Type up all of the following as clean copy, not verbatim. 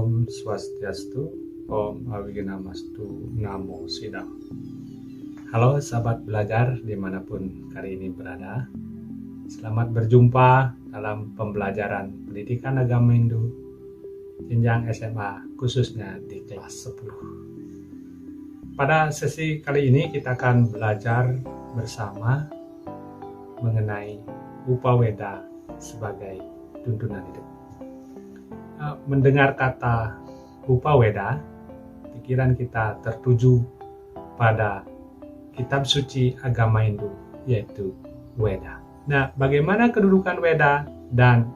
Om Swastiastu, Om Awiganastu, Namo Sidam. Halo sahabat belajar dimanapun kali ini berada. Selamat berjumpa dalam pembelajaran pendidikan agama Hindu jenjang SMA, khususnya di kelas 10. Pada sesi kali ini kita akan belajar bersama mengenai Upaweda sebagai tuntunan hidup. Mendengar kata Upaweda, pikiran kita tertuju pada kitab suci agama Hindu, yaitu Weda. Nah, bagaimana kedudukan Weda dan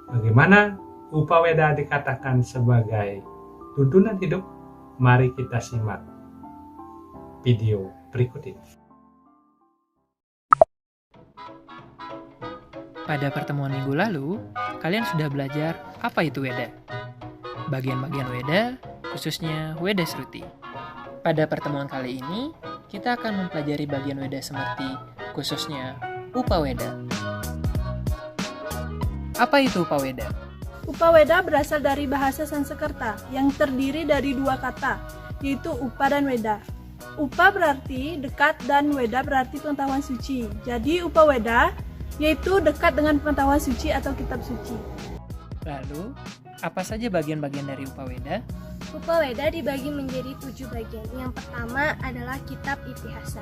bagaimana Upaweda dikatakan sebagai tuntunan hidup? Mari kita simak video berikut ini. Pada pertemuan minggu lalu, kalian sudah belajar apa itu Weda. Bagian-bagian Weda, khususnya Weda Sruti. Pada pertemuan kali ini, kita akan mempelajari bagian Weda seperti khususnya Upaweda. Apa itu Upaweda? Upaweda berasal dari bahasa Sanskerta yang terdiri dari dua kata, yaitu Upa dan Weda. Upa berarti dekat dan Weda berarti pengetahuan suci. Jadi Upaweda yaitu dekat dengan pengetahuan suci atau kitab suci. Lalu, apa saja bagian-bagian dari Upaweda? Upaweda dibagi menjadi 7 bagian. Yang pertama adalah kitab Itihasa.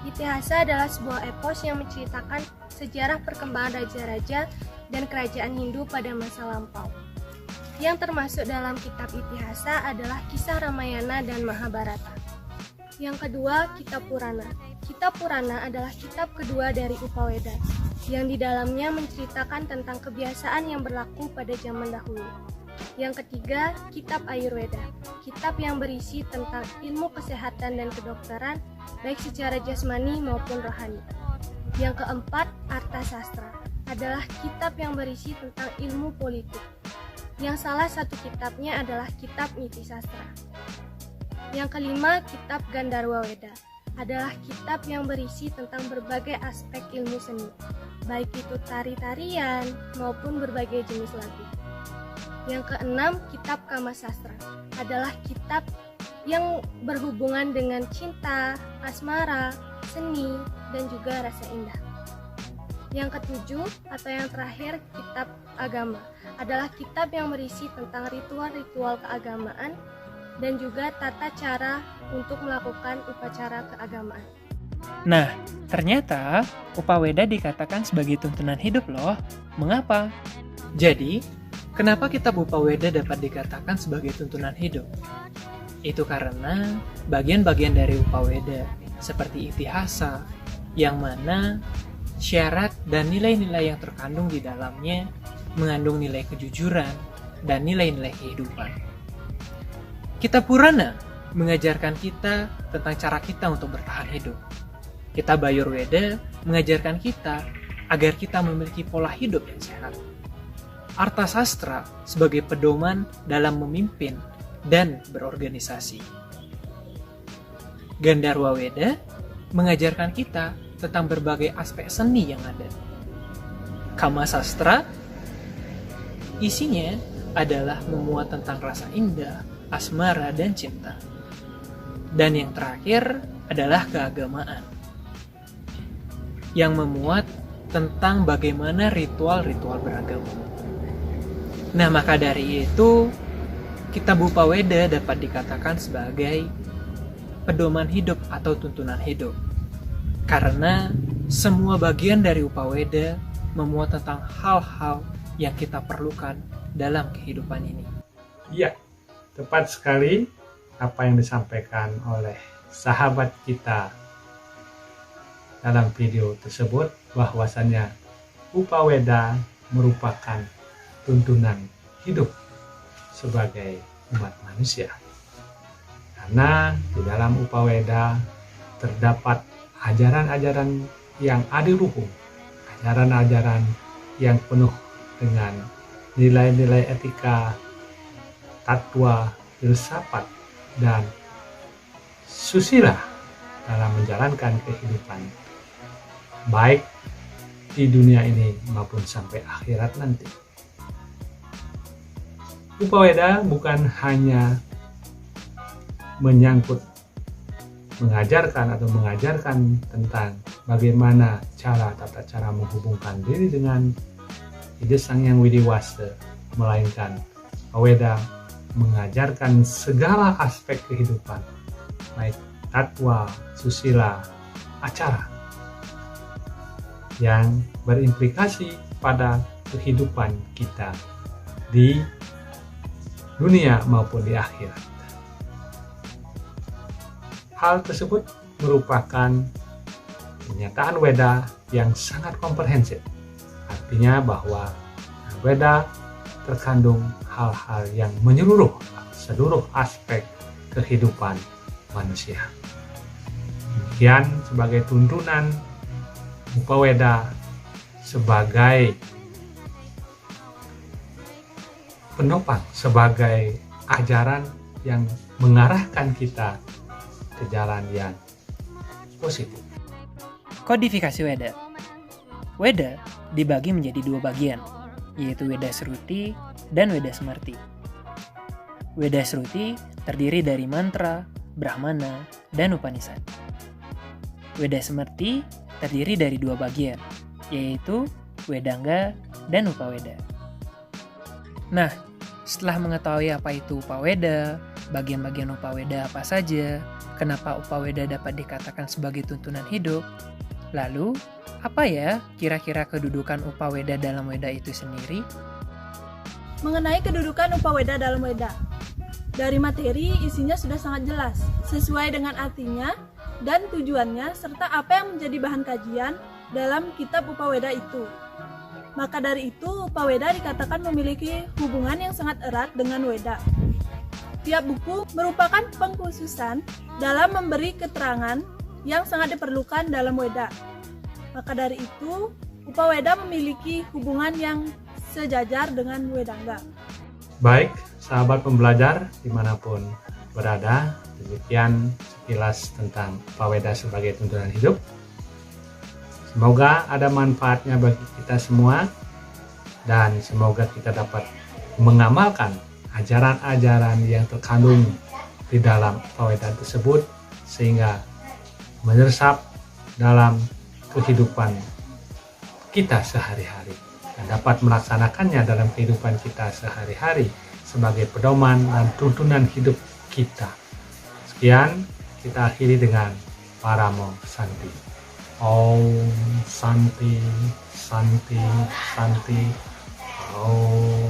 Itihasa adalah sebuah epos yang menceritakan sejarah perkembangan raja-raja dan kerajaan Hindu pada masa lampau. Yang termasuk dalam kitab Itihasa adalah kisah Ramayana dan Mahabharata. Yang kedua, kitab Purana. Kitab Purana adalah kitab kedua dari Upaweda, yang di dalamnya menceritakan tentang kebiasaan yang berlaku pada zaman dahulu. Yang ketiga, kitab Ayurveda, kitab yang berisi tentang ilmu kesehatan dan kedokteran, baik secara jasmani maupun rohani. Yang keempat, Arthasastra, adalah kitab yang berisi tentang ilmu politik, yang salah satu kitabnya adalah kitab Nitisastra. Yang kelima, kitab Gandharwa Weda, adalah kitab yang berisi tentang berbagai aspek ilmu seni, baik itu tari-tarian maupun berbagai jenis lagu. Yang keenam, kitab Kamasastra, adalah kitab yang berhubungan dengan cinta, asmara, seni, dan juga rasa indah. Yang ketujuh atau yang terakhir, kitab Agama, adalah kitab yang berisi tentang ritual-ritual keagamaan dan juga tata cara untuk melakukan upacara keagamaan. Nah, ternyata Upaweda dikatakan sebagai tuntunan hidup loh. Mengapa? Jadi, kenapa kitab Upaweda dapat dikatakan sebagai tuntunan hidup? Itu karena bagian-bagian dari Upaweda seperti Itihasa, yang mana syarat dan nilai-nilai yang terkandung di dalamnya mengandung nilai kejujuran dan nilai-nilai kehidupan. Kitab Purana mengajarkan kita tentang cara kita untuk bertahan hidup. Kitab Ayurveda mengajarkan kita agar kita memiliki pola hidup yang sehat. Arthasastra sebagai pedoman dalam memimpin dan berorganisasi. Gandharwa Weda mengajarkan kita tentang berbagai aspek seni yang ada. Kamasastra isinya adalah memuat tentang rasa indah, asmara, dan cinta. Dan yang terakhir adalah keagamaan, yang memuat tentang bagaimana ritual-ritual beragama. Nah, maka dari itu, kitab Upaweda dapat dikatakan sebagai pedoman hidup atau tuntunan hidup. Karena semua bagian dari Upaweda memuat tentang hal-hal yang kita perlukan dalam kehidupan ini. Ya, tepat sekali apa yang disampaikan oleh sahabat kita dalam video tersebut, bahwasannya Upaweda merupakan tuntunan hidup sebagai umat manusia. Karena di dalam Upaweda terdapat ajaran-ajaran yang adiluhung, ajaran-ajaran yang penuh dengan nilai-nilai etika, tatwa, filsafat, dan susila dalam menjalankan kehidupan, baik di dunia ini maupun sampai akhirat nanti. Upaweda bukan hanya mengajarkan tentang bagaimana tata cara menghubungkan diri dengan ide Sang Hyang Widiwasa, melainkan Upaweda mengajarkan segala aspek kehidupan, baik tatwa, susila, acara, yang berimplikasi pada kehidupan kita di dunia maupun di akhirat. Hal tersebut merupakan pernyataan Weda yang sangat komprehensif. Artinya bahwa Weda terkandung hal-hal yang menyeluruh seluruh aspek kehidupan manusia. Demikian sebagai tuntunan Upaweda sebagai penopang, sebagai ajaran yang mengarahkan kita ke jalan yang positif. Kodifikasi Weda. Weda dibagi menjadi dua bagian, yaitu Weda Sruti dan Weda Smarti. Weda Sruti terdiri dari mantra, Brahmana, dan Upanishad. Weda Smarti terdiri dari dua bagian, yaitu Wedanga dan Upaweda. Nah, setelah mengetahui apa itu Upaweda, bagian-bagian Upaweda apa saja, kenapa Upaweda dapat dikatakan sebagai tuntunan hidup, lalu apa ya kira-kira kedudukan Upaweda dalam Weda itu sendiri? Mengenai kedudukan Upaweda dalam Weda, dari materi isinya sudah sangat jelas, sesuai dengan artinya dan tujuannya serta apa yang menjadi bahan kajian dalam kitab Upaweda itu. Maka dari itu, Upaweda dikatakan memiliki hubungan yang sangat erat dengan Weda. Tiap buku merupakan pengkhususan dalam memberi keterangan yang sangat diperlukan dalam Weda. Maka dari itu, Upaweda memiliki hubungan yang sejajar dengan Wedanga. Baik, sahabat pembelajar dimanapun berada, demikian sekilas tentang Upaweda sebagai tuntunan hidup. Semoga ada manfaatnya bagi kita semua dan semoga kita dapat mengamalkan ajaran-ajaran yang terkandung di dalam Upaweda tersebut sehingga meresap dalam kehidupan kita sehari-hari dan dapat melaksanakannya dalam kehidupan kita sehari-hari sebagai pedoman dan tuntunan hidup kita. Sekian, kita akhiri dengan Paramo Santi. Om Santi, Santi, Santi. Om.